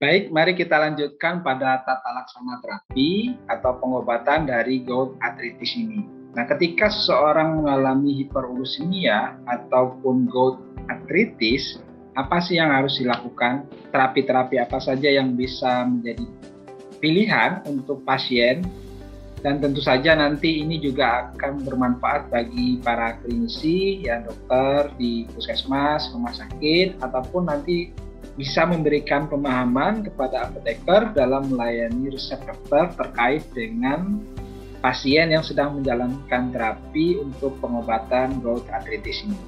Baik, mari kita lanjutkan pada tata laksana terapi atau pengobatan dari gout arthritis ini. Nah, ketika seseorang mengalami hiperuremia ataupun gout arthritis, apa sih yang harus dilakukan? Terapi-terapi apa saja yang bisa menjadi pilihan untuk pasien? Dan tentu saja nanti ini juga akan bermanfaat bagi para klinisi, ya dokter di puskesmas, rumah sakit, ataupun nanti bisa memberikan pemahaman kepada apoteker dalam melayani resep dokter terkait dengan pasien yang sedang menjalankan terapi untuk pengobatan gout arthritis ini.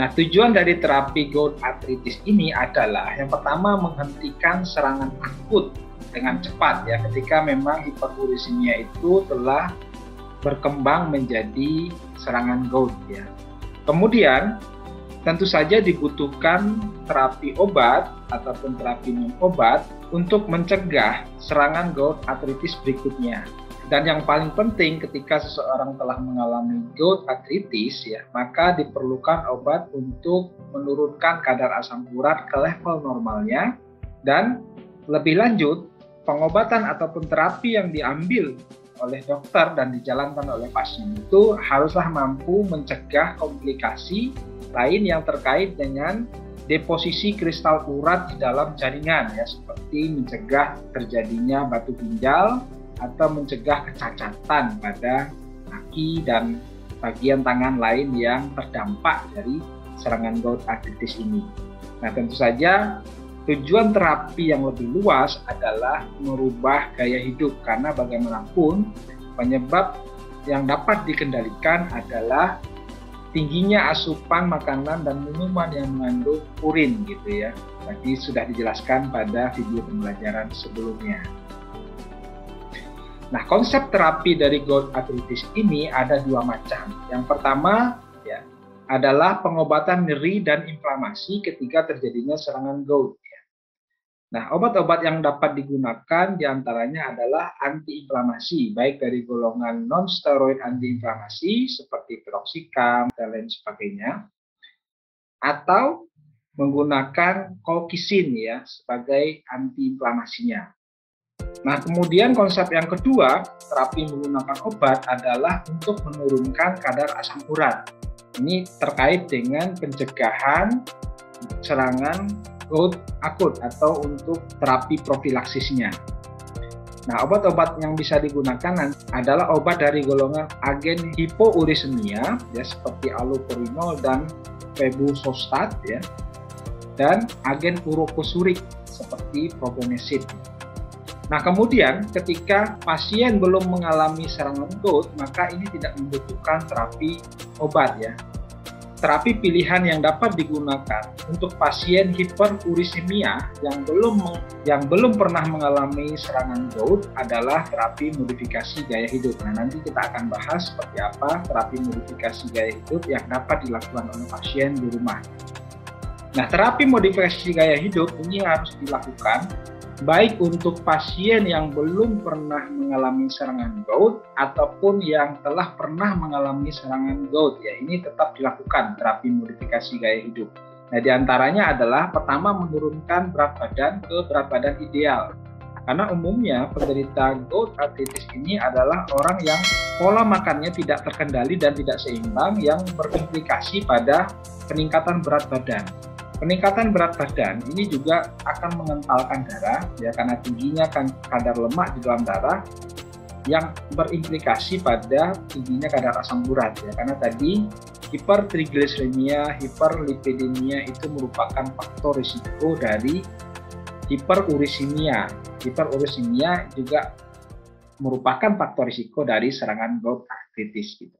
Nah, tujuan dari terapi gout arthritis ini adalah yang pertama menghentikan serangan akut dengan cepat ya, ketika memang hiperuremia itu telah berkembang menjadi serangan gout ya. Kemudian tentu saja dibutuhkan terapi obat ataupun terapi non obat untuk mencegah serangan gout arthritis berikutnya. Dan yang paling penting ketika seseorang telah mengalami gout arthritis ya, maka diperlukan obat untuk menurunkan kadar asam urat ke level normalnya. Dan lebih lanjut, pengobatan ataupun terapi yang diambil oleh dokter dan dijalankan oleh pasien itu haruslah mampu mencegah komplikasi lain yang terkait dengan deposisi kristal urat di dalam jaringan ya, seperti mencegah terjadinya batu ginjal atau mencegah kecacatan pada kaki dan bagian tangan lain yang terdampak dari serangan gout arthritis ini. Nah, tentu saja tujuan terapi yang lebih luas adalah merubah gaya hidup, karena bagaimanapun penyebab yang dapat dikendalikan adalah tingginya asupan makanan dan minuman yang mengandung urin gitu ya. Tadi sudah dijelaskan pada video pembelajaran sebelumnya. Nah, konsep terapi dari gout arthritis ini ada dua macam. Yang pertama ya adalah pengobatan nyeri dan inflamasi ketika terjadinya serangan gout. Nah, obat-obat yang dapat digunakan diantaranya adalah antiinflamasi, baik dari golongan non-steroid antiinflamasi seperti piroxicam dan lain sebagainya, atau menggunakan colchicine ya sebagai antiinflamasinya. Nah, kemudian konsep yang kedua, terapi menggunakan obat adalah untuk menurunkan kadar asam urat. Ini terkait dengan pencegahan serangan gout akut atau untuk terapi profilaksisnya. Nah, obat-obat yang bisa digunakan adalah obat dari golongan agen hipouremia ya, seperti allopurinol dan febuxostat ya, dan agen urokosurik seperti probenecid. Nah, kemudian ketika pasien belum mengalami serangan gout, maka ini tidak membutuhkan terapi obat ya. Terapi pilihan yang dapat digunakan untuk pasien hiperuremia yang belum pernah mengalami serangan gout adalah terapi modifikasi gaya hidup. Nah, nanti kita akan bahas seperti apa terapi modifikasi gaya hidup yang dapat dilakukan oleh pasien di rumah. Nah, terapi modifikasi gaya hidup ini harus dilakukan baik untuk pasien yang belum pernah mengalami serangan gout ataupun yang telah pernah mengalami serangan gout ya, ini tetap dilakukan terapi modifikasi gaya hidup. Nah, diantaranya adalah pertama menurunkan berat badan ke berat badan ideal, karena umumnya penderita gout arthritis ini adalah orang yang pola makannya tidak terkendali dan tidak seimbang yang berimplikasi pada peningkatan berat badan. Peningkatan berat badan ini juga akan mengentalkan darah ya, karena tingginya kadar lemak di dalam darah yang berimplikasi pada tingginya kadar asam urat ya, karena tadi hipertrigliseridemia, hiperlipidemia itu merupakan faktor risiko dari hiperuremia. Hiperuremia juga merupakan faktor risiko dari serangan gout arthritis gitu.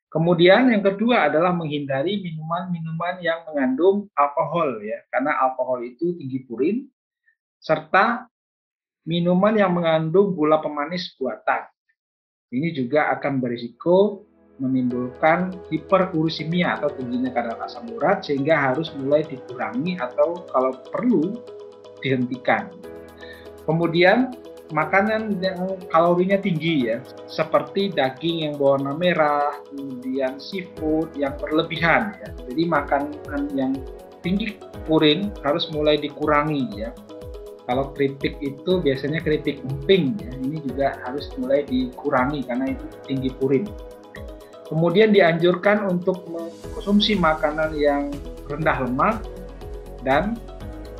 Kemudian yang kedua adalah menghindari minuman-minuman yang mengandung alkohol ya, karena alkohol itu tinggi purin, serta minuman yang mengandung gula pemanis buatan. Ini juga akan berisiko menimbulkan hiperuremia atau tingginya kadar asam urat, sehingga harus mulai dikurangi atau kalau perlu dihentikan. Kemudian makanan yang kalorinya tinggi ya, seperti daging yang berwarna merah, kemudian seafood yang berlebihan ya. Jadi makanan yang tinggi purin harus mulai dikurangi ya. Kalau keripik itu biasanya keripik emping ya, ini juga harus mulai dikurangi karena itu tinggi purin. Kemudian dianjurkan untuk mengkonsumsi makanan yang rendah lemak dan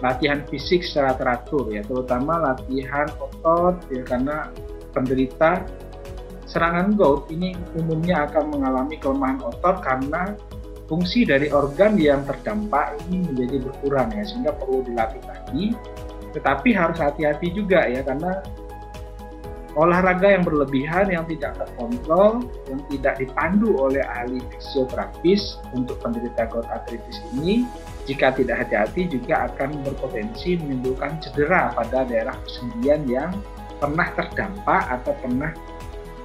latihan fisik secara teratur ya, terutama latihan otot ya, karena penderita serangan gout ini umumnya akan mengalami kelemahan otot karena fungsi dari organ yang terdampak ini menjadi berkurang ya, sehingga perlu dilatih lagi. Tetapi harus hati-hati juga ya, karena olahraga yang berlebihan, yang tidak terkontrol, yang tidak dipandu oleh ahli fisioterapis untuk penderita gout arthritis ini, jika tidak hati-hati juga akan berpotensi menimbulkan cedera pada daerah persendian yang pernah terdampak atau pernah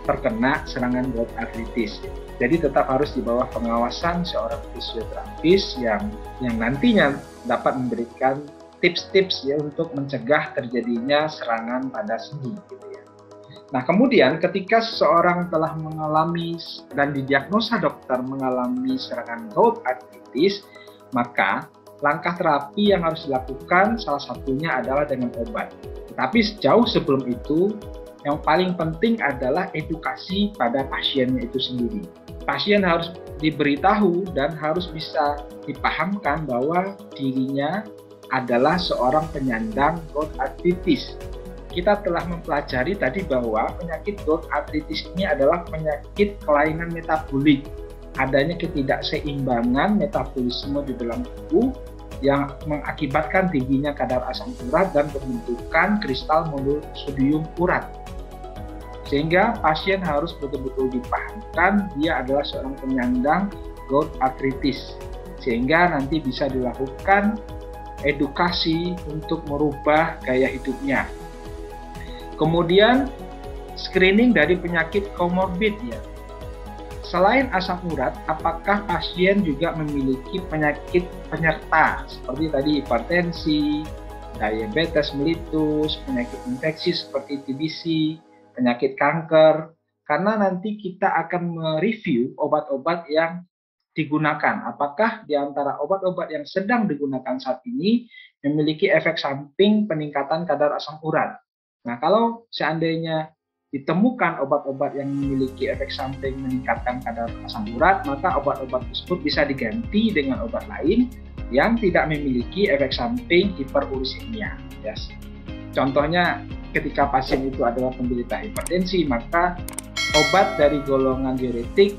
terkena serangan gout arthritis. Jadi tetap harus di bawah pengawasan seorang fisioterapis yang nantinya dapat memberikan tips-tips ya untuk mencegah terjadinya serangan pada sendi gitu ya. Nah, kemudian ketika seseorang telah mengalami dan didiagnosa dokter mengalami serangan gout arthritis, maka langkah terapi yang harus dilakukan salah satunya adalah dengan obat. Tetapi jauh sebelum itu, yang paling penting adalah edukasi pada pasiennya itu sendiri. Pasien harus diberitahu dan harus bisa dipahamkan bahwa dirinya adalah seorang penyandang gout arthritis. Kita telah mempelajari tadi bahwa penyakit gout arthritis ini adalah penyakit kelainan metabolik. Adanya ketidakseimbangan metabolisme di dalam tubuh yang mengakibatkan tingginya kadar asam urat dan pembentukan kristal monosodium urat. Sehingga pasien harus betul-betul dipahamkan dia adalah seorang penyandang gout arthritis. Sehingga nanti bisa dilakukan edukasi untuk merubah gaya hidupnya. Kemudian screening dari penyakit komorbid ya. Selain asam urat, apakah pasien juga memiliki penyakit penyerta seperti tadi hipertensi, diabetes mellitus, penyakit infeksi seperti TBC, penyakit kanker? Karena nanti kita akan mereview obat-obat yang digunakan. Apakah di antara obat-obat yang sedang digunakan saat ini memiliki efek samping peningkatan kadar asam urat. Nah, kalau seandainya ditemukan obat-obat yang memiliki efek samping meningkatkan kadar asam urat, maka obat-obat tersebut bisa diganti dengan obat lain yang tidak memiliki efek samping hiperuricemia. Yes. Contohnya, ketika pasien itu adalah penderita hipertensi, maka obat dari golongan diuretik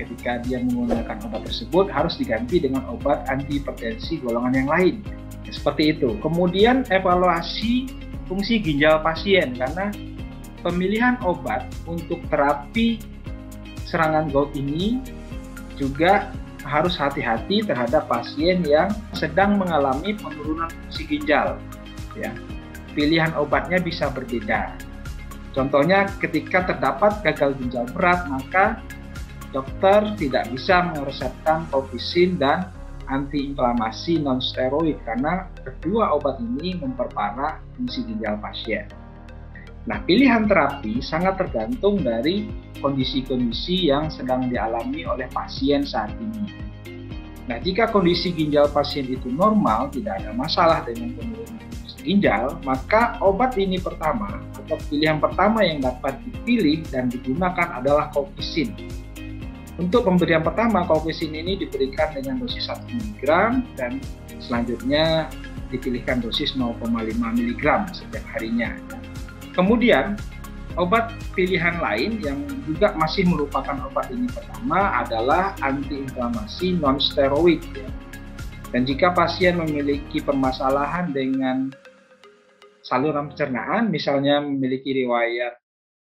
ketika dia menggunakan obat tersebut harus diganti dengan obat anti hipertensi golongan yang lain. Seperti itu. Kemudian evaluasi fungsi ginjal pasien, karena pemilihan obat untuk terapi serangan gout ini juga harus hati-hati terhadap pasien yang sedang mengalami penurunan fungsi ginjal. Ya. Pilihan obatnya bisa berbeda. Contohnya ketika terdapat gagal ginjal berat, maka dokter tidak bisa meresepkan colchicine dan antiinflamasi non-steroid karena kedua obat ini memperparah fungsi ginjal pasien. Nah, pilihan terapi sangat tergantung dari kondisi-kondisi yang sedang dialami oleh pasien saat ini. Nah, jika kondisi ginjal pasien itu normal, tidak ada masalah dengan penurunan fungsi ginjal, maka obat ini pertama atau pilihan pertama yang dapat dipilih dan digunakan adalah colchicine. Untuk pemberian pertama, colchicine ini diberikan dengan dosis 1 mg dan selanjutnya dipilihkan dosis 0,5 mg setiap harinya. Kemudian, obat pilihan lain yang juga masih merupakan obat ini pertama adalah antiinflamasi non-steroid. Dan jika pasien memiliki permasalahan dengan saluran pencernaan, misalnya memiliki riwayat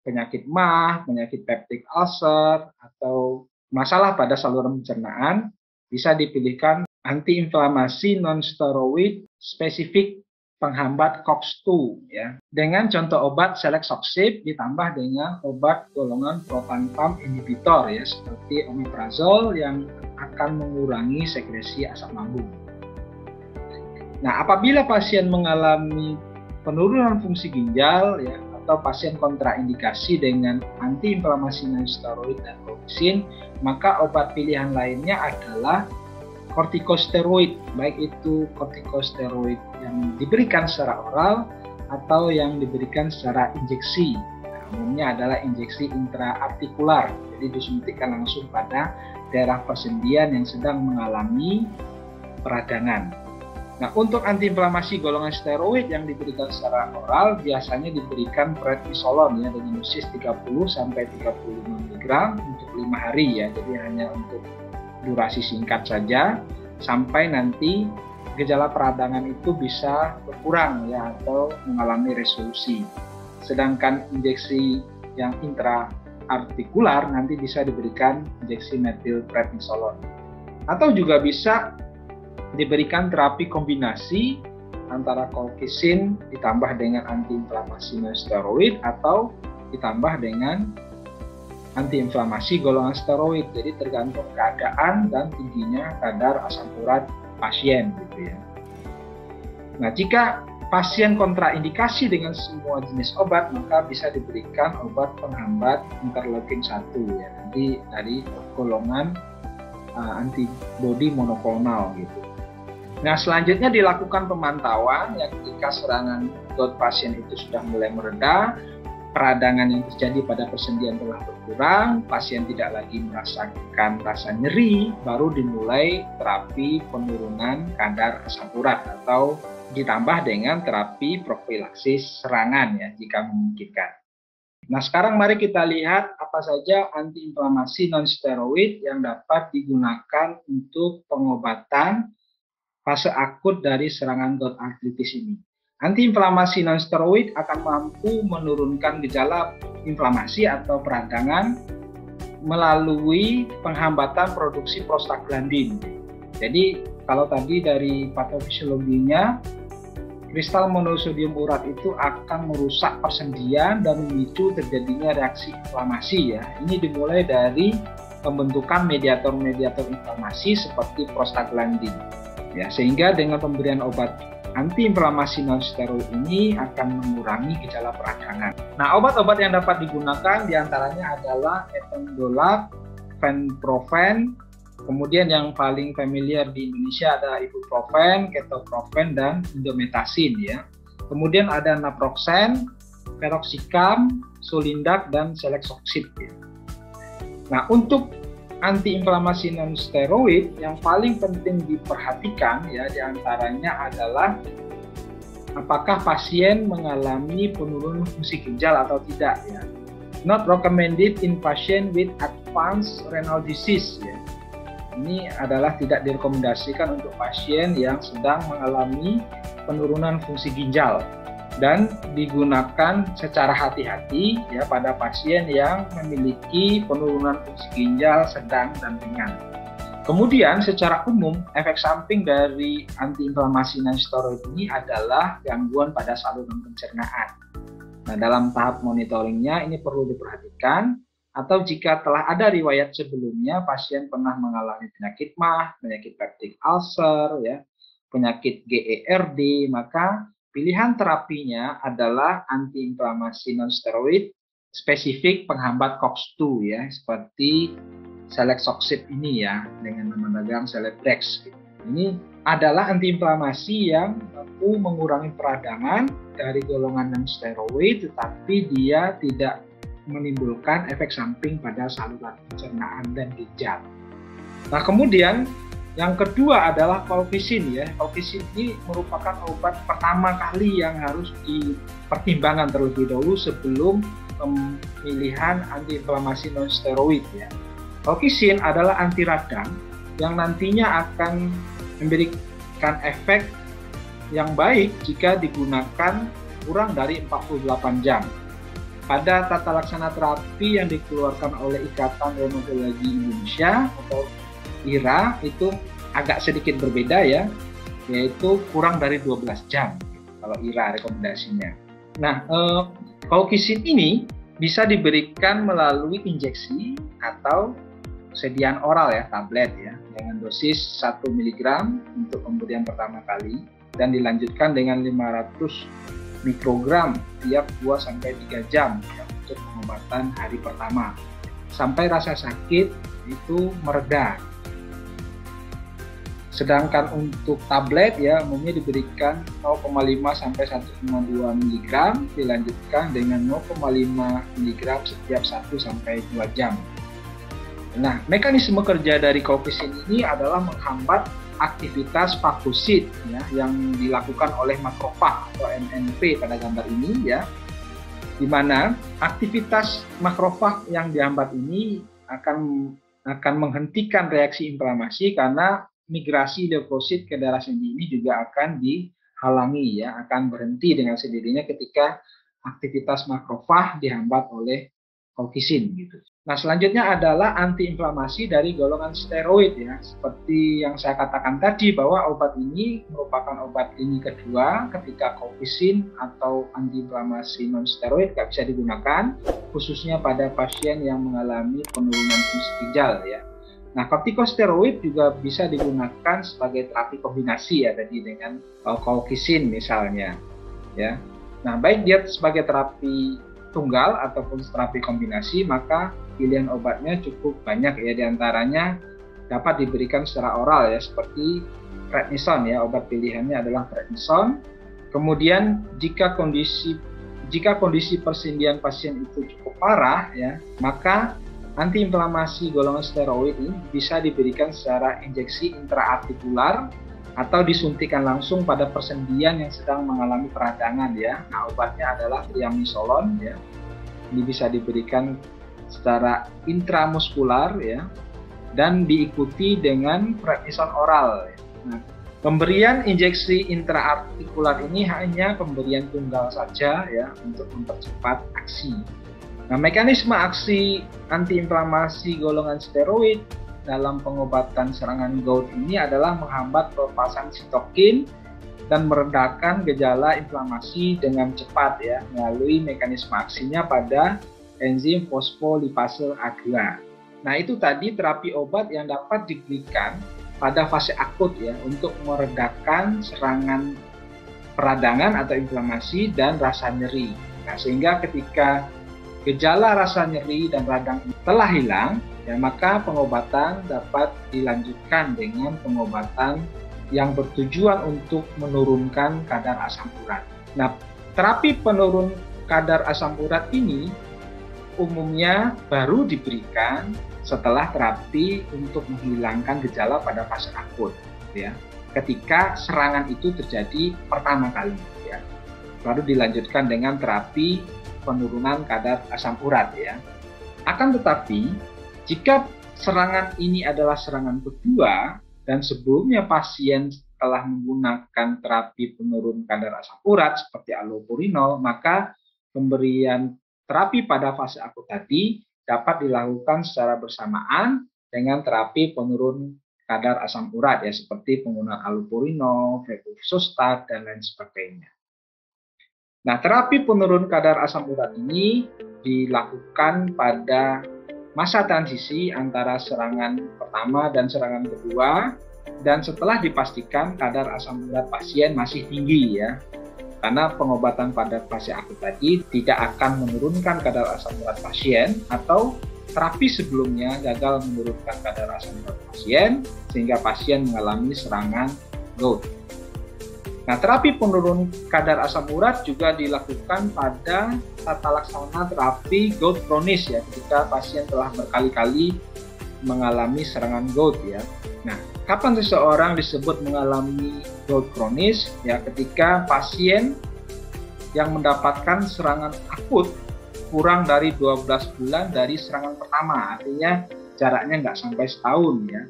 penyakit MAH, penyakit peptic ulcer, atau masalah pada saluran pencernaan, bisa dipilihkan antiinflamasi non-steroid spesifik penghambat COX-2 ya. Dengan contoh obat Celecoxib ditambah dengan obat golongan proton pump inhibitor ya, seperti omeprazol yang akan mengurangi sekresi asam lambung. Nah, apabila pasien mengalami penurunan fungsi ginjal ya, atau pasien kontraindikasi dengan antiinflamasi non-steroid dan colchicine, maka obat pilihan lainnya adalah kortikosteroid, baik itu kortikosteroid yang diberikan secara oral atau yang diberikan secara injeksi. Nah, umumnya adalah injeksi intraartikular, jadi disuntikkan langsung pada daerah persendian yang sedang mengalami peradangan. Nah, untuk antiinflamasi golongan steroid yang diberikan secara oral biasanya diberikan prednisolon ya dengan dosis 30 sampai 35 mg untuk 5 hari ya. Jadi hanya untuk durasi singkat saja sampai nanti gejala peradangan itu bisa berkurang ya atau mengalami resolusi. Sedangkan injeksi yang intraartikular nanti bisa diberikan injeksi metilprednisolon. Atau juga bisa diberikan terapi kombinasi antara colchicine ditambah dengan antiinflamasi non steroid atau ditambah dengan antiinflamasi golongan steroid. Jadi tergantung keadaan dan tingginya kadar asam urat pasien gitu ya. Nah, jika pasien kontraindikasi dengan semua jenis obat, maka bisa diberikan obat penghambat interleukin 1 ya. Jadi dari golongan antibodi monoklonal gitu. Nah, selanjutnya dilakukan pemantauan ya ketika serangan gout pasien itu sudah mulai mereda, peradangan yang terjadi pada persendian telah berkurang, pasien tidak lagi merasakan rasa nyeri, baru dimulai terapi penurunan kadar asam urat atau ditambah dengan terapi profilaksis serangan ya jika memungkinkan. Nah, sekarang mari kita lihat apa saja antiinflamasi non-steroid yang dapat digunakan untuk pengobatan fase akut dari serangan gout artritis ini. Antiinflamasi non-steroid akan mampu menurunkan gejala inflamasi atau peradangan melalui penghambatan produksi prostaglandin. Jadi kalau tadi dari patofisiologinya, kristal monosodium urat itu akan merusak persendian dan memicu terjadinya reaksi inflamasi ya. Ini dimulai dari pembentukan mediator-mediator inflamasi seperti prostaglandin. Ya, sehingga dengan pemberian obat antiinflamasi non-steroid ini akan mengurangi gejala peradangan. Nah, obat-obat yang dapat digunakan diantaranya adalah etendolac, fenprofen, kemudian yang paling familiar di Indonesia ada ibuprofen, ketoprofen, dan indomethacin ya. Kemudian ada naproxen, peroxicam, solindac, dan celecoxib ya. Nah, untuk antiinflamasi non-steroid yang paling penting diperhatikan ya diantaranya adalah apakah pasien mengalami penurunan fungsi ginjal atau tidak ya. Not recommended in patient with advanced renal disease ya. Ini adalah tidak direkomendasikan untuk pasien yang sedang mengalami penurunan fungsi ginjal dan digunakan secara hati-hati ya pada pasien yang memiliki penurunan fungsi ginjal sedang dan ringan. Kemudian secara umum efek samping dari antiinflamasi non-steroid ini adalah gangguan pada saluran pencernaan. Nah, dalam tahap monitoringnya ini perlu diperhatikan atau jika telah ada riwayat sebelumnya pasien pernah mengalami penyakit MAH, penyakit peptic ulcer ya, penyakit GERD, maka pilihan terapinya adalah antiinflamasi non-steroid spesifik penghambat COX-2 ya, seperti celecoxib ini ya, dengan nama dagang Celebrex. Ini adalah antiinflamasi yang mampu mengurangi peradangan dari golongan non-steroid, tetapi dia tidak menimbulkan efek samping pada saluran pencernaan dan ginjal. Nah, kemudian yang kedua adalah colchicine ya. Colchicine ini merupakan obat pertama kali yang harus dipertimbangkan terlebih dahulu sebelum pemilihan antiinflamasi non-steroid ya. Colchicine adalah anti radang yang nantinya akan memberikan efek yang baik jika digunakan kurang dari 48 jam. Pada tata laksana terapi yang dikeluarkan oleh Ikatan Reumatologi Indonesia atau IRA itu agak sedikit berbeda ya, yaitu kurang dari 12 jam kalau IRA rekomendasinya. Nah, colchicine ini bisa diberikan melalui injeksi atau sediaan oral ya, tablet ya, dengan dosis 1 mg untuk pemberian pertama kali dan dilanjutkan dengan 500 mikrogram tiap 2-3 jam ya, untuk pengobatan hari pertama sampai rasa sakit itu mereda. Sedangkan untuk tablet ya umumnya diberikan 0,5 sampai 1,2 mg, dilanjutkan dengan 0,5 mg setiap 1 sampai 2 jam. Nah, mekanisme kerja dari colchicine ini adalah menghambat aktivitas fagosit ya, yang dilakukan oleh makrofag atau MNP pada gambar ini ya, di mana aktivitas makrofag yang dihambat ini akan menghentikan reaksi inflamasi karena migrasi leukosit ke darah sendi ini juga akan dihalangi ya, akan berhenti dengan sendirinya ketika aktivitas makrofag dihambat oleh colchicine gitu. Nah, selanjutnya adalah antiinflamasi dari golongan steroid ya. Seperti yang saya katakan tadi bahwa obat ini merupakan obat lini kedua ketika colchicine atau antiinflamasi non steroid tidak bisa digunakan, khususnya pada pasien yang mengalami penurunan fungsi ginjal ya. Nah, kortikosteroid juga bisa digunakan sebagai terapi kombinasi ya tadi dengan colchicine misalnya ya. Nah, baik dia sebagai terapi tunggal ataupun terapi kombinasi, maka pilihan obatnya cukup banyak ya, diantaranya dapat diberikan secara oral ya, seperti prednison ya, obat pilihannya adalah prednison. Kemudian jika kondisi persendian pasien itu cukup parah ya, maka antiinflamasi golongan steroid ini bisa diberikan secara injeksi intraartikular atau disuntikan langsung pada persendian yang sedang mengalami peradangan ya. Nah, obatnya adalah triamisolon ya. Ini bisa diberikan secara intramuskular ya, dan diikuti dengan prednison oral ya. Nah, pemberian injeksi intraartikular ini hanya pemberian tunggal saja ya untuk mempercepat aksi. Nah, mekanisme aksi antiinflamasi golongan steroid dalam pengobatan serangan gout ini adalah menghambat pelepasan sitokin dan meredakan gejala inflamasi dengan cepat ya, melalui mekanisme aksinya pada enzim fosfolipase A2. Nah, itu tadi terapi obat yang dapat diberikan pada fase akut ya, untuk meredakan serangan peradangan atau inflamasi dan rasa nyeri. Nah, sehingga ketika gejala rasa nyeri dan radang telah hilang, ya, maka pengobatan dapat dilanjutkan dengan pengobatan yang bertujuan untuk menurunkan kadar asam urat. Nah, terapi penurun kadar asam urat ini umumnya baru diberikan setelah terapi untuk menghilangkan gejala pada fase akut, ya. Ketika serangan itu terjadi pertama kali, ya. Baru dilanjutkan dengan terapi penurunan kadar asam urat, ya. Akan tetapi, jika serangan ini adalah serangan kedua dan sebelumnya pasien telah menggunakan terapi penurun kadar asam urat seperti allopurinol, maka pemberian terapi pada fase akut tadi dapat dilakukan secara bersamaan dengan terapi penurun kadar asam urat ya, seperti penggunaan allopurinol, febuxostat, dan lain sebagainya. Nah, terapi penurun kadar asam urat ini dilakukan pada masa transisi antara serangan pertama dan serangan kedua, dan setelah dipastikan kadar asam urat pasien masih tinggi ya. Karena pengobatan pada fase akut tadi tidak akan menurunkan kadar asam urat pasien, atau terapi sebelumnya gagal menurunkan kadar asam urat pasien sehingga pasien mengalami serangan gout. Nah, terapi penurun kadar asam urat juga dilakukan pada tata laksana terapi gout kronis ya, ketika pasien telah berkali-kali mengalami serangan gout ya. Nah, kapan seseorang disebut mengalami gout kronis? Ya, ketika pasien yang mendapatkan serangan akut kurang dari 12 bulan dari serangan pertama, artinya jaraknya nggak sampai setahun ya.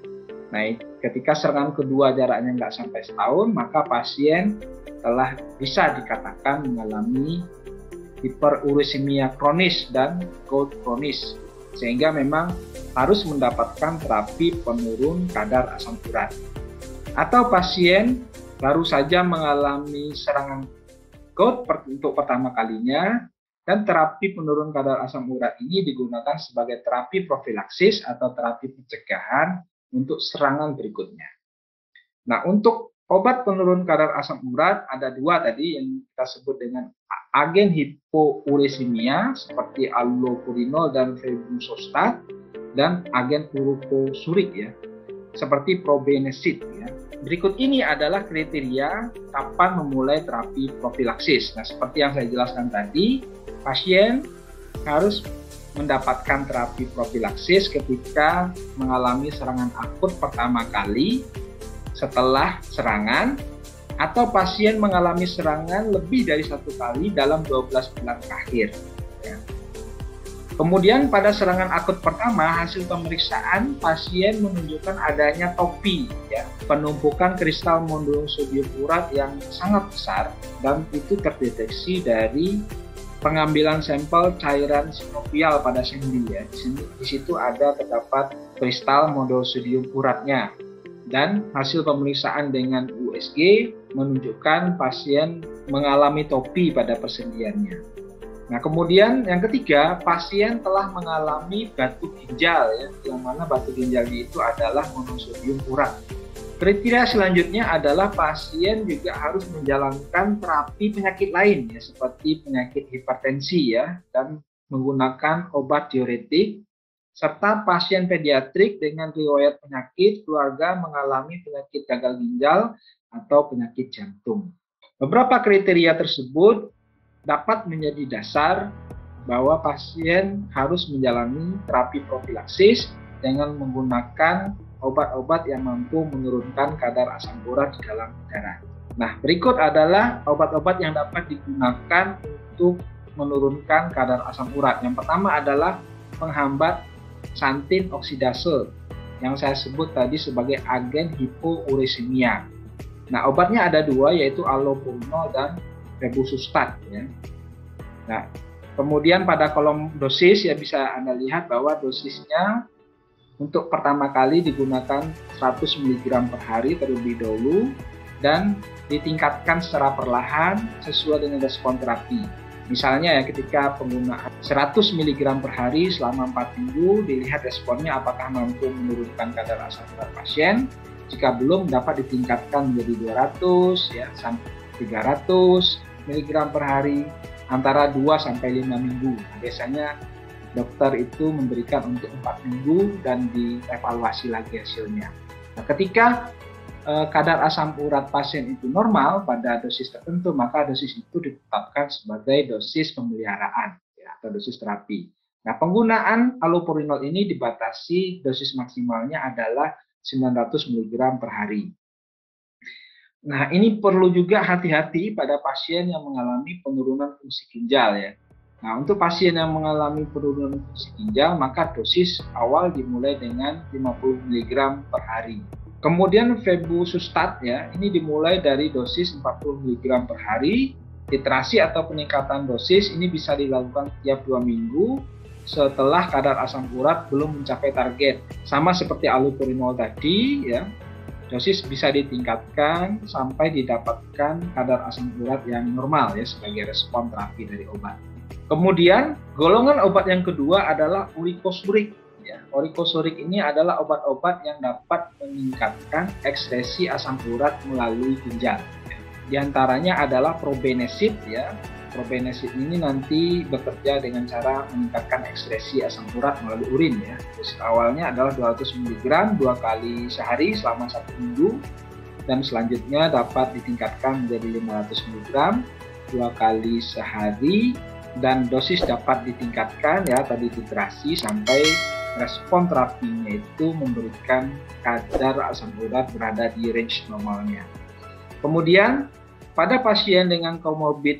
Nah, ketika serangan kedua jaraknya nggak sampai setahun, maka pasien telah bisa dikatakan mengalami hiperurisemia kronis dan gout kronis, sehingga memang harus mendapatkan terapi penurun kadar asam urat. Atau pasien baru saja mengalami serangan gout untuk pertama kalinya, dan terapi penurun kadar asam urat ini digunakan sebagai terapi profilaksis atau terapi pencegahan untuk serangan berikutnya. Nah, untuk obat penurun kadar asam urat ada dua tadi yang kita sebut dengan agen hipouresemia seperti allopurinol dan febuxostat, dan agen uroposurik ya. seperti probenecid ya. Berikut ini adalah kriteria kapan memulai terapi profilaksis. Nah, seperti yang saya jelaskan tadi, pasien harus mendapatkan terapi profilaksis ketika mengalami serangan akut pertama kali setelah serangan, atau pasien mengalami serangan lebih dari 1 kali dalam 12 bulan terakhir. Ya. Kemudian pada serangan akut pertama, hasil pemeriksaan pasien menunjukkan adanya topi, ya, penumpukan kristal monosodium urat yang sangat besar, dan itu terdeteksi dari pengambilan sampel cairan sinovial pada sendi. Ya. Di situ terdapat kristal monosodium uratnya, dan hasil pemeriksaan dengan USG menunjukkan pasien mengalami topi pada persendiannya. Nah, kemudian yang ketiga, pasien telah mengalami batu ginjal, ya, yang mana batu ginjalnya itu adalah monosodium urat. Kriteria selanjutnya adalah pasien juga harus menjalankan terapi penyakit lain, ya, seperti penyakit hipertensi, ya, dan menggunakan obat diuretik, serta pasien pediatrik dengan riwayat penyakit keluarga mengalami penyakit gagal ginjal atau penyakit jantung. Beberapa kriteria tersebut dapat menjadi dasar bahwa pasien harus menjalani terapi profilaksis dengan menggunakan obat-obat yang mampu menurunkan kadar asam urat di dalam darah. Nah, berikut adalah obat-obat yang dapat digunakan untuk menurunkan kadar asam urat. Yang pertama adalah penghambat xantin oksidase yang saya sebut tadi sebagai agen hipouresemia. Nah, obatnya ada 2, yaitu allopurinol dan febusustat, ya. Nah, kemudian pada kolom dosis ya bisa Anda lihat bahwa dosisnya untuk pertama kali digunakan 100 mg per hari terlebih dahulu dan ditingkatkan secara perlahan sesuai dengan respon terapi. Misalnya ya, ketika penggunaan 100 mg per hari selama 4 minggu, dilihat responnya apakah mampu menurunkan kadar asam urat pasien. Jika belum, dapat ditingkatkan menjadi 200 ya sampai 300 mg per hari antara 2 sampai 5 minggu. Biasanya dokter itu memberikan untuk 4 minggu dan dievaluasi lagi hasilnya. Nah, ketika kadar asam urat pasien itu normal pada dosis tertentu, maka dosis itu ditetapkan sebagai dosis pemeliharaan ya, atau dosis terapi. Nah, penggunaan allopurinol ini dibatasi, dosis maksimalnya adalah 900 mg per hari. Nah, ini perlu juga hati-hati pada pasien yang mengalami penurunan fungsi ginjal ya. Nah, untuk pasien yang mengalami penurunan fungsi ginjal, maka dosis awal dimulai dengan 50 mg per hari. Kemudian febusustat ya, ini dimulai dari dosis 40 mg per hari. Titrasi atau peningkatan dosis ini bisa dilakukan tiap 2 minggu setelah kadar asam urat belum mencapai target. Sama seperti allopurinol tadi ya. Dosis bisa ditingkatkan sampai didapatkan kadar asam urat yang normal ya sebagai respon terapi dari obat. Kemudian golongan obat yang kedua adalah urikosurik. Ya, urikosurik ini adalah obat-obat yang dapat meningkatkan ekskresi asam urat melalui ginjal. Di antaranya adalah probenecid ya. Probenecid ini nanti bekerja dengan cara meningkatkan ekskresi asam urat melalui urin ya. Dosis awalnya adalah 200 mg 2 kali sehari selama 1 minggu dan selanjutnya dapat ditingkatkan menjadi 500 mg 2 kali sehari dan dosis dapat ditingkatkan ya tadi titrasi sampai respon terapinya itu memberikan kadar asam urat berada di range normalnya. Kemudian pada pasien dengan komorbid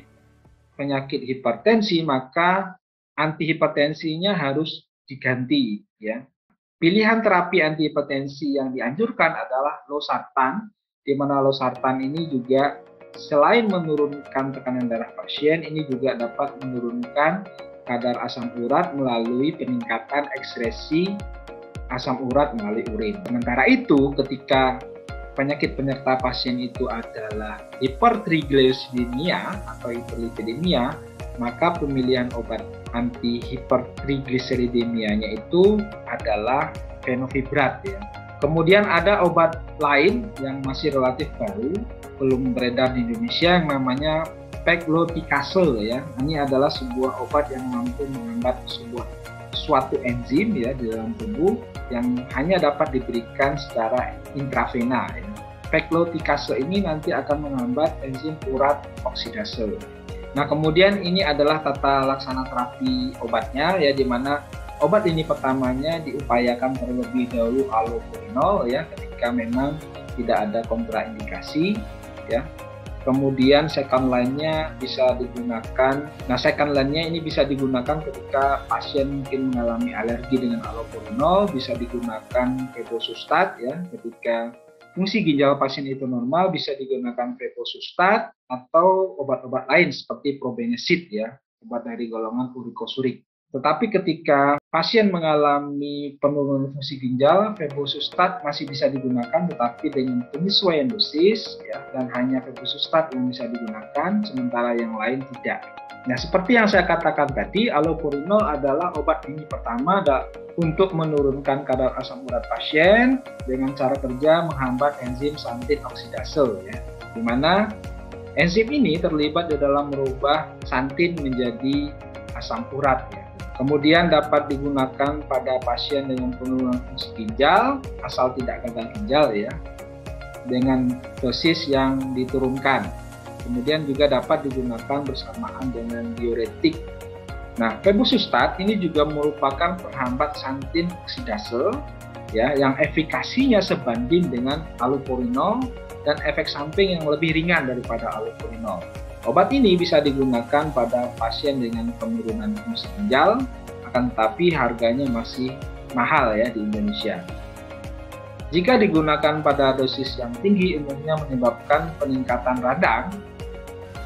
penyakit hipertensi, maka antihipertensinya harus diganti ya. Pilihan terapi antihipertensi yang dianjurkan adalah losartan, di mana losartan ini juga selain menurunkan tekanan darah pasien, ini juga dapat menurunkan kadar asam urat melalui peningkatan ekskresi asam urat melalui urin. Sementara itu, ketika penyakit penyerta pasien itu adalah hipertriglyceridemia atau hiperlipidemia, maka pemilihan obat anti-hipertriglyceridemianya itu adalah fenofibrat ya. Kemudian ada obat lain yang masih relatif baru, belum beredar di Indonesia, yang namanya pegloticase ya. Ini adalah sebuah obat yang mampu menghambat suatu enzim ya di dalam tubuh yang hanya dapat diberikan secara intravena. Ya. Peglotikase ini nanti akan menghambat enzim urat oksidase. Nah, kemudian ini adalah tata laksana terapi obatnya ya, di mana obat ini pertamanya diupayakan terlebih dahulu allopurinol ya ketika memang tidak ada kontraindikasi ya. Kemudian second line-nya bisa digunakan. Nah, second line-nya ini bisa digunakan ketika pasien mungkin mengalami alergi dengan allopurinol, bisa digunakan febuxostat ya. Ketika fungsi ginjal pasien itu normal, bisa digunakan febuxostat atau obat-obat lain seperti probenecid ya, obat dari golongan urikosurik. Tetapi ketika pasien mengalami penurunan fungsi ginjal, febuxostat masih bisa digunakan, tetapi dengan penyesuaian dosis ya, dan hanya febuxostat yang bisa digunakan, sementara yang lain tidak. Nah, seperti yang saya katakan tadi, allopurinol adalah obat ini pertama untuk menurunkan kadar asam urat pasien dengan cara kerja menghambat enzim xantin oksidase ya, di mana enzim ini terlibat di dalam merubah xantin menjadi asam urat ya. Kemudian dapat digunakan pada pasien dengan penurunan fungsi ginjal, asal tidak gagal ginjal ya, dengan dosis yang diturunkan. Kemudian juga dapat digunakan bersamaan dengan diuretik. Nah, febuxostat ini juga merupakan penghambat xantin oksidase ya, yang efikasinya sebanding dengan allopurinol dan efek samping yang lebih ringan daripada allopurinol. Obat ini bisa digunakan pada pasien dengan penurunan fungsi ginjal, akan tetapi harganya masih mahal ya di Indonesia. Jika digunakan pada dosis yang tinggi, umumnya menyebabkan peningkatan radang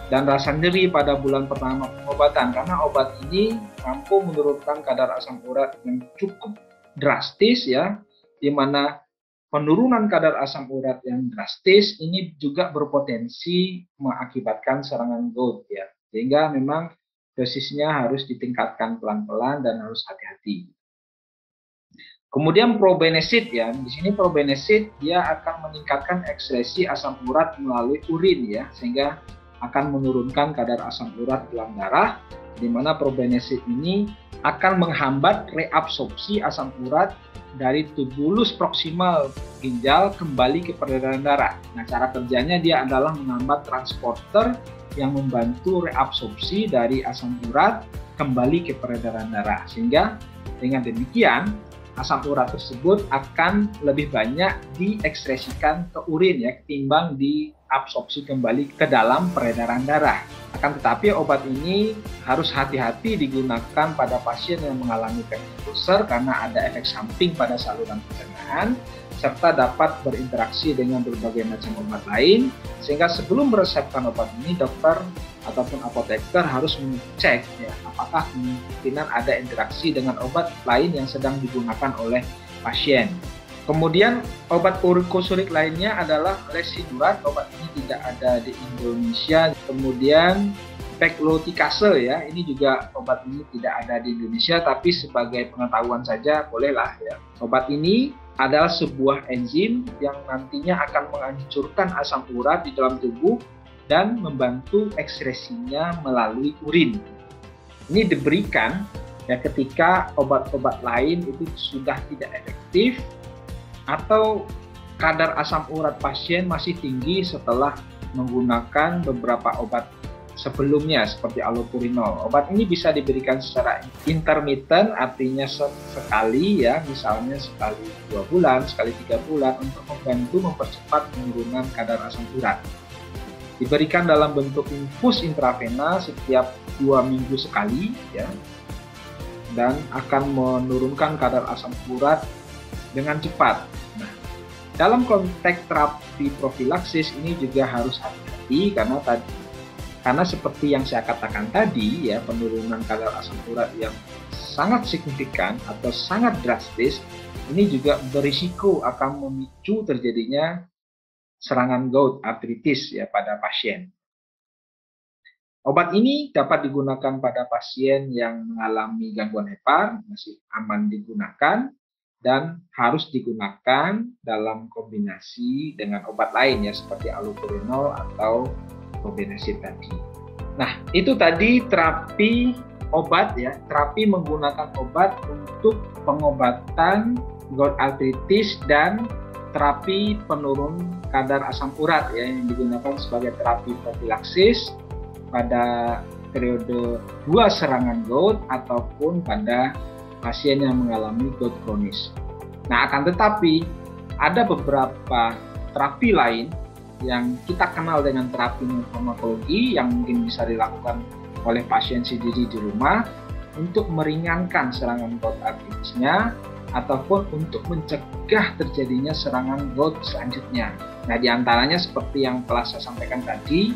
dan rasa nyeri pada bulan pertama pengobatan, karena obat ini mampu menurunkan kadar asam urat yang cukup drastis ya, di mana penurunan kadar asam urat yang drastis ini juga berpotensi mengakibatkan serangan gout ya. Sehingga memang dosisnya harus ditingkatkan pelan-pelan dan harus hati-hati. Kemudian probenecid ya. Di sini probenecid dia akan meningkatkan ekskresi asam urat melalui urin ya, sehingga akan menurunkan kadar asam urat dalam darah, di mana probenecid ini akan menghambat reabsorpsi asam urat dari tubulus proksimal ginjal kembali ke peredaran darah. Nah, cara kerjanya dia adalah menghambat transporter yang membantu reabsorpsi dari asam urat kembali ke peredaran darah. Sehingga dengan demikian asam urat tersebut akan lebih banyak diekskresikan ke urin ya, ketimbang diabsorpsi kembali ke dalam peredaran darah. Akan tetapi obat ini harus hati-hati digunakan pada pasien yang mengalami peptide ulcer karena ada efek samping pada saluran pencernaan serta dapat berinteraksi dengan berbagai macam obat lain, sehingga sebelum meresepkan obat ini dokter ataupun apoteker harus mengecek ya, apakah kemungkinan ada interaksi dengan obat lain yang sedang digunakan oleh pasien. Kemudian obat urikosurik lainnya adalah residurat. Obat ini tidak ada di Indonesia. Kemudian peglotikase ya, ini juga obat ini tidak ada di Indonesia, tapi sebagai pengetahuan saja bolehlah ya. Obat ini adalah sebuah enzim yang nantinya akan menghancurkan asam urat di dalam tubuh dan membantu ekskresinya melalui urin. Ini diberikan ya ketika obat-obat lain itu sudah tidak efektif atau kadar asam urat pasien masih tinggi setelah menggunakan beberapa obat sebelumnya seperti allopurinol. Obat ini bisa diberikan secara intermittent, artinya sekali ya, misalnya sekali 2 bulan, sekali 3 bulan untuk membantu mempercepat penurunan kadar asam urat. Diberikan dalam bentuk infus intravena setiap 2 minggu sekali ya, dan akan menurunkan kadar asam urat dengan cepat. Nah, dalam konteks terapi profilaksis ini juga harus hati-hati karena seperti yang saya katakan tadi ya, penurunan kadar asam urat yang sangat signifikan atau sangat drastis ini juga berisiko akan memicu terjadinya serangan gout artritis ya pada pasien. Obat ini dapat digunakan pada pasien yang mengalami gangguan hepar, masih aman digunakan dan harus digunakan dalam kombinasi dengan obat lain ya seperti allopurinol atau probenecid tadi. Nah, itu tadi terapi obat ya, terapi menggunakan obat untuk pengobatan gout arthritis dan terapi penurun kadar asam urat ya, yang digunakan sebagai terapi profilaksis pada periode 2 serangan gout ataupun pada pasien yang mengalami gout kronis. Nah, akan tetapi ada beberapa terapi lain yang kita kenal dengan terapi non farmakologi yang mungkin bisa dilakukan oleh pasien sendiri di rumah untuk meringankan serangan gout arthritisnya ataupun untuk mencegah terjadinya serangan gout selanjutnya. Nah, diantaranya seperti yang telah saya sampaikan tadi,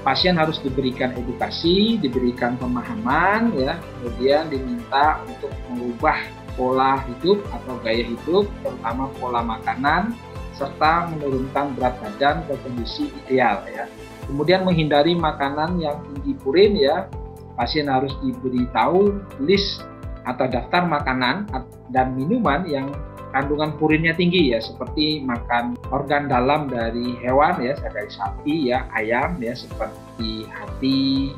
pasien harus diberikan edukasi, diberikan pemahaman, ya, kemudian diminta untuk mengubah pola hidup atau gaya hidup, terutama pola makanan, serta menurunkan berat badan ke kondisi ideal, ya. Kemudian menghindari makanan yang tinggi purin, ya. Pasien harus diberitahu list atau daftar makanan dan minuman yang kandungan purinnya tinggi, ya, seperti makan organ dalam dari hewan, ya, dari sapi, ya, ayam, ya, seperti hati,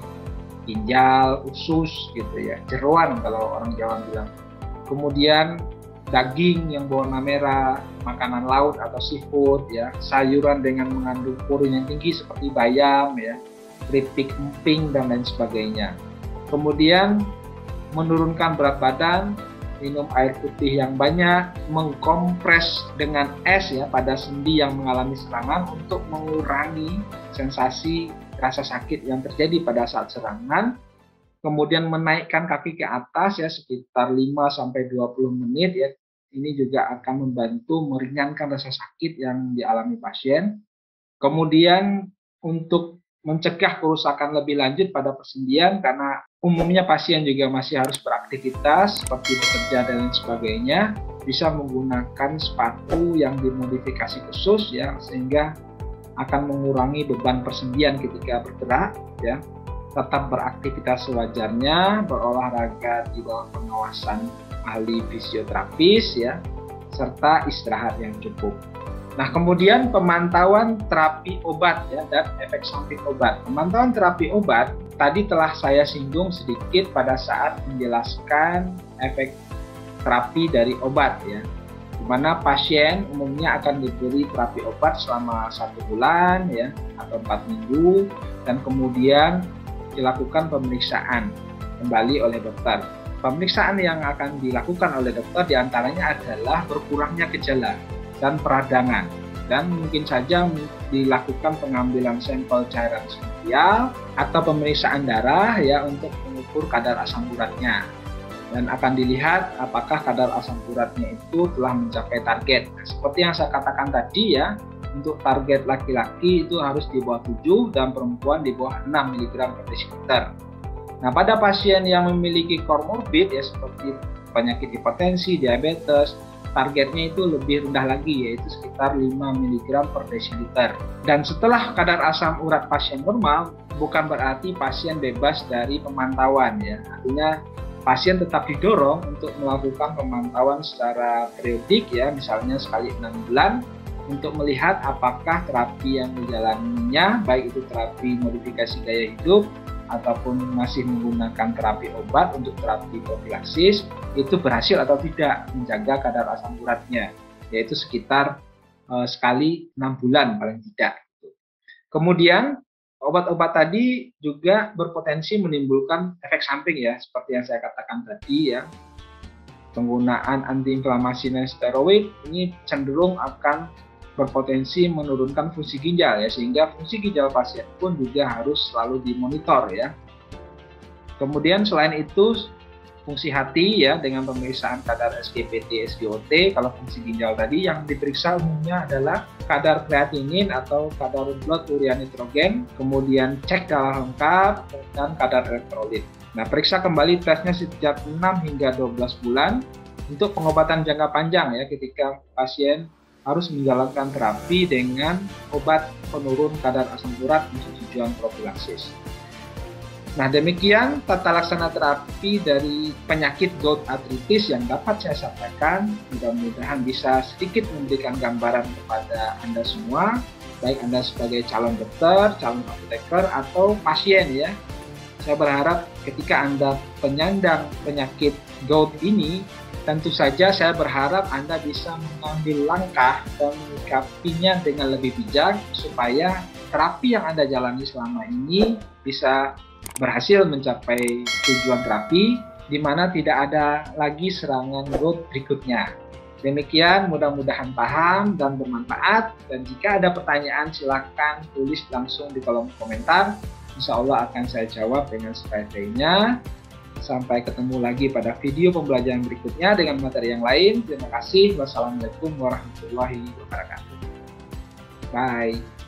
ginjal, usus, gitu ya, jeroan kalau orang Jawa bilang. Kemudian daging yang berwarna merah, makanan laut atau seafood, ya, sayuran dengan mengandung purin yang tinggi seperti bayam, ya, keripik emping dan lain sebagainya. Kemudian menurunkan berat badan, minum air putih yang banyak, mengkompres dengan es, ya, pada sendi yang mengalami serangan untuk mengurangi sensasi rasa sakit yang terjadi pada saat serangan. Kemudian menaikkan kaki ke atas, ya, sekitar 5-20 menit, ya. Ini juga akan membantu meringankan rasa sakit yang dialami pasien. Kemudian untuk mencegah kerusakan lebih lanjut pada persendian, karena umumnya pasien juga masih harus beraktivitas seperti bekerja dan lain sebagainya, bisa menggunakan sepatu yang dimodifikasi khusus, ya, sehingga akan mengurangi beban persendian ketika bergerak, ya. Tetap beraktivitas sewajarnya, berolahraga di bawah pengawasan ahli fisioterapis, ya, serta istirahat yang cukup. Nah, kemudian pemantauan terapi obat, ya, dan efek samping obat. Pemantauan terapi obat tadi telah saya singgung sedikit pada saat menjelaskan efek terapi dari obat, ya, di mana pasien umumnya akan diberi terapi obat selama 1 bulan, ya, atau 4 minggu, dan kemudian dilakukan pemeriksaan kembali oleh dokter. Pemeriksaan yang akan dilakukan oleh dokter diantaranya adalah berkurangnya gejala dan peradangan, dan mungkin saja dilakukan pengambilan sampel cairan sinovial atau pemeriksaan darah, ya, untuk mengukur kadar asam uratnya, dan akan dilihat apakah kadar asam uratnya itu telah mencapai target. Nah, seperti yang saya katakan tadi, ya, untuk target laki-laki itu harus di bawah 7 dan perempuan di bawah 6 mg per desiliter. Nah, pada pasien yang memiliki komorbid, ya, seperti penyakit hipertensi, diabetes, targetnya itu lebih rendah lagi, yaitu sekitar 5 mg per desiliter. Dan setelah kadar asam urat pasien normal, bukan berarti pasien bebas dari pemantauan, ya. Artinya pasien tetap didorong untuk melakukan pemantauan secara periodik, ya, misalnya sekali 6 bulan, untuk melihat apakah terapi yang dijalaninya, baik itu terapi modifikasi gaya hidup ataupun masih menggunakan terapi obat untuk terapi profilaksis, itu berhasil atau tidak menjaga kadar asam uratnya, yaitu sekitar sekali 6 bulan paling tidak. Kemudian obat-obat tadi juga berpotensi menimbulkan efek samping, ya, seperti yang saya katakan tadi, ya. Penggunaan antiinflamasi dan steroid ini cenderung akan berpotensi menurunkan fungsi ginjal, ya, sehingga fungsi ginjal pasien pun juga harus selalu dimonitor, ya. Kemudian selain itu fungsi hati, ya, dengan pemeriksaan kadar SGPT, SGOT. Kalau fungsi ginjal tadi yang diperiksa umumnya adalah kadar kreatinin atau kadar blood urea nitrogen, kemudian cek darah lengkap dan kadar elektrolit. Nah, periksa kembali tesnya setiap 6 hingga 12 bulan untuk pengobatan jangka panjang, ya, ketika pasien harus menjalankan terapi dengan obat penurun kadar asam urat untuk tujuan profilaksis. Nah, demikian tata laksana terapi dari penyakit gout arthritis yang dapat saya sampaikan. Mudah-mudahan bisa sedikit memberikan gambaran kepada Anda semua, baik Anda sebagai calon dokter, calon apoteker, atau pasien, ya, Saya berharap ketika Anda penyandang penyakit gout ini, tentu saja saya berharap Anda bisa mengambil langkah dan menyikapinya dengan lebih bijak supaya terapi yang Anda jalani selama ini bisa berhasil mencapai tujuan terapi, di mana tidak ada lagi serangan gout berikutnya. Demikian, mudah-mudahan paham dan bermanfaat. Dan jika ada pertanyaan, silakan tulis langsung di kolom komentar. Insya Allah akan saya jawab dengan sebaik-baiknya. Sampai ketemu lagi pada video pembelajaran berikutnya dengan materi yang lain. Terima kasih. Wassalamualaikum warahmatullahi wabarakatuh. Bye.